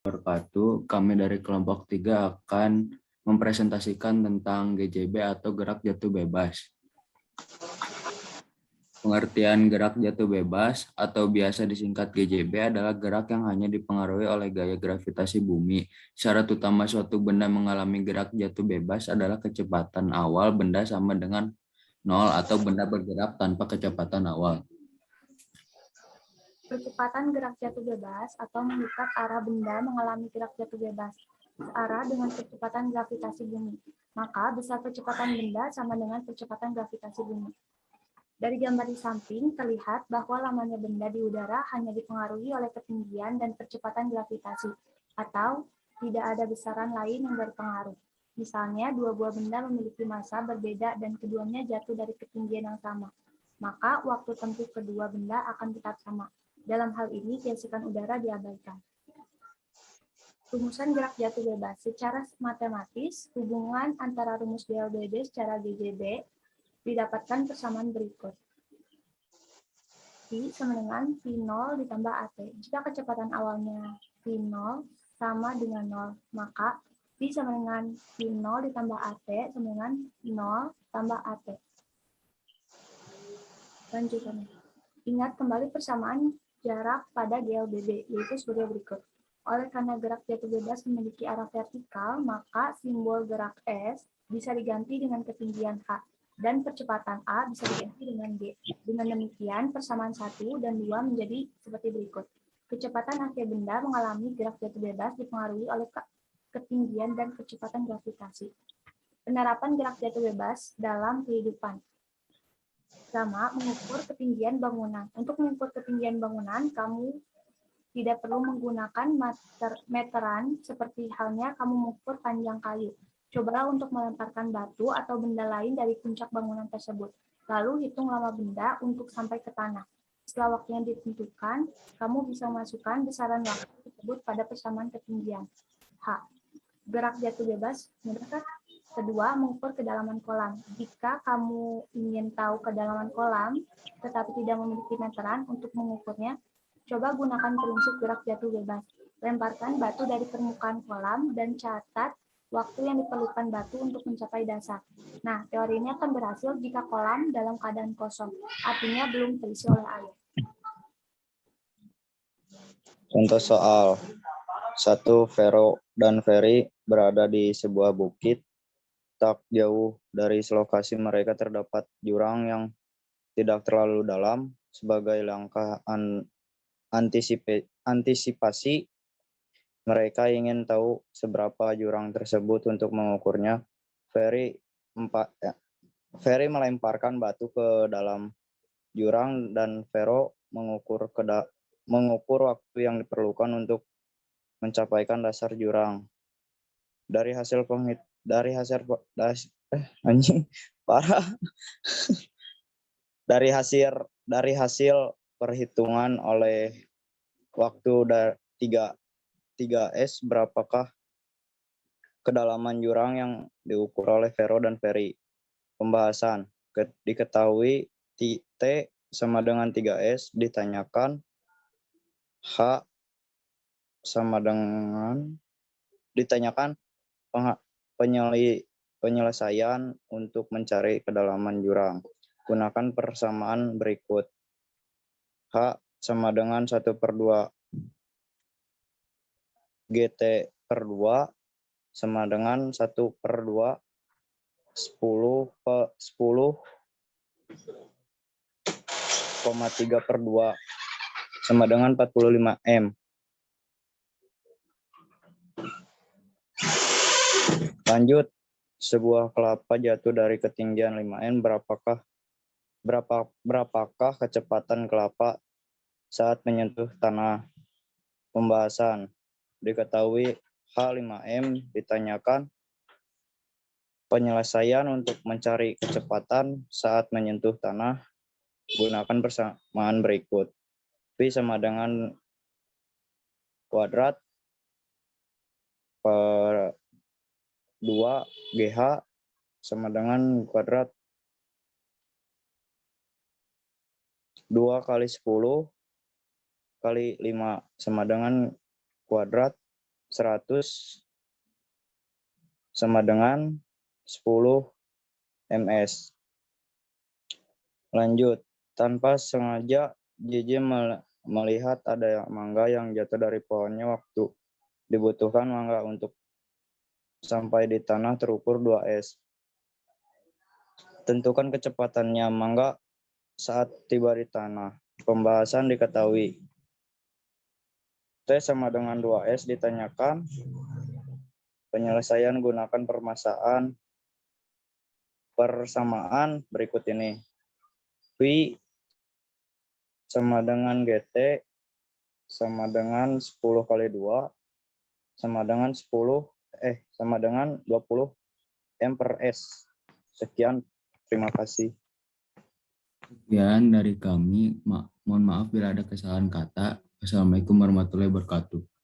Wabarakatuh. Kami dari kelompok 3 akan mempresentasikan tentang GJB atau gerak jatuh bebas. Pengertian gerak jatuh bebas atau biasa disingkat GJB adalah gerak yang hanya dipengaruhi oleh gaya gravitasi bumi. Syarat utama suatu benda mengalami gerak jatuh bebas adalah kecepatan awal benda sama dengan 0 atau benda bergerak tanpa kecepatan awal. Percepatan gerak jatuh bebas atau mengikat arah benda mengalami gerak jatuh bebas searah dengan percepatan gravitasi bumi. Maka besar percepatan benda sama dengan percepatan gravitasi bumi. Dari gambar di samping terlihat bahwa lamanya benda di udara hanya dipengaruhi oleh ketinggian dan percepatan gravitasi, atau tidak ada besaran lain yang berpengaruh. Misalnya, dua buah benda memiliki massa berbeda dan keduanya jatuh dari ketinggian yang sama. Maka waktu tempuh kedua benda akan tetap sama. Dalam hal ini, gesekan udara diabaikan. Rumusan gerak jatuh bebas. Secara matematis, hubungan antara rumus GLBB secara GJB didapatkan persamaan berikut. V sama dengan V0 ditambah AT. Jika kecepatan awalnya V0 sama dengan 0, maka V sama dengan V0 ditambah AT sama dengan 0 tambah AT. Lanjutannya. Ingat kembali persamaan jarak pada GLBB, yaitu sebagai berikut. Oleh karena gerak jatuh bebas memiliki arah vertikal, maka simbol gerak S bisa diganti dengan ketinggian H, dan percepatan A bisa diganti dengan G. Dengan demikian, persamaan 1 dan 2 menjadi seperti berikut. Kecepatan akhir benda mengalami gerak jatuh bebas dipengaruhi oleh ketinggian dan kecepatan gravitasi. Penerapan gerak jatuh bebas dalam kehidupan. Pertama, mengukur ketinggian bangunan. Untuk mengukur ketinggian bangunan, kamu tidak perlu menggunakan meteran seperti halnya kamu mengukur panjang kayu. Cobalah untuk melemparkan batu atau benda lain dari puncak bangunan tersebut. Lalu hitung lama benda untuk sampai ke tanah. Setelah waktu yang ditentukan, kamu bisa memasukkan besaran waktu tersebut pada persamaan ketinggian. H. Gerak jatuh bebas, mudah kan? Kedua, mengukur kedalaman kolam. Jika kamu ingin tahu kedalaman kolam, tetapi tidak memiliki meteran untuk mengukurnya, coba gunakan prinsip gerak jatuh bebas. Lemparkan batu dari permukaan kolam dan catat waktu yang diperlukan batu untuk mencapai dasar. Nah, teori ini akan berhasil jika kolam dalam keadaan kosong, artinya belum terisi oleh air. Contoh soal 1. Vero dan Ferry berada di sebuah bukit. Tak jauh dari lokasi mereka terdapat jurang yang tidak terlalu dalam. Sebagai langkah antisipasi, mereka ingin tahu seberapa jurang tersebut. Untuk mengukurnya, Ferry melemparkan batu ke dalam jurang dan Vero mengukur waktu yang diperlukan untuk mencapaikan dasar jurang. Dari hasil dari hasil perhitungan oleh waktu 3S, berapakah kedalaman jurang yang diukur oleh Vero dan Ferry? Pembahasan. Diketahui T sama dengan 3S, ditanyakan H sama dengan penyelesaian untuk mencari kedalaman jurang. Gunakan persamaan berikut. H sama dengan 1/2 GT per 2 sama dengan 1/2 10,3/2 sama dengan 45 M. Lanjut, sebuah kelapa jatuh dari ketinggian 5 M. Berapakah kecepatan kelapa saat menyentuh tanah? Pembahasan. Diketahui H5M, ditanyakan penyelesaian untuk mencari kecepatan saat menyentuh tanah. Gunakan persamaan berikut. V sama dengan kuadrat per 2 GH sama dengan kuadrat 2 kali 10 kali 5 sama dengan kuadrat 100 sama dengan 10 ms. Lanjut, tanpa sengaja JJ melihat ada mangga yang jatuh dari pohonnya waktu dibutuhkan mangga untuk sampai di tanah terukur 2S. Tentukan kecepatannya mangga saat tiba di tanah. Pembahasan diketahui. T sama dengan 2S ditanyakan. Penyelesaian gunakan persamaan berikut ini. V sama dengan GT sama dengan 10 kali 2 sama dengan 20 M per S. Sekian, terima kasih. Sekian dari kami. Mohon maaf bila ada kesalahan kata. Wassalamualaikum warahmatullahi wabarakatuh.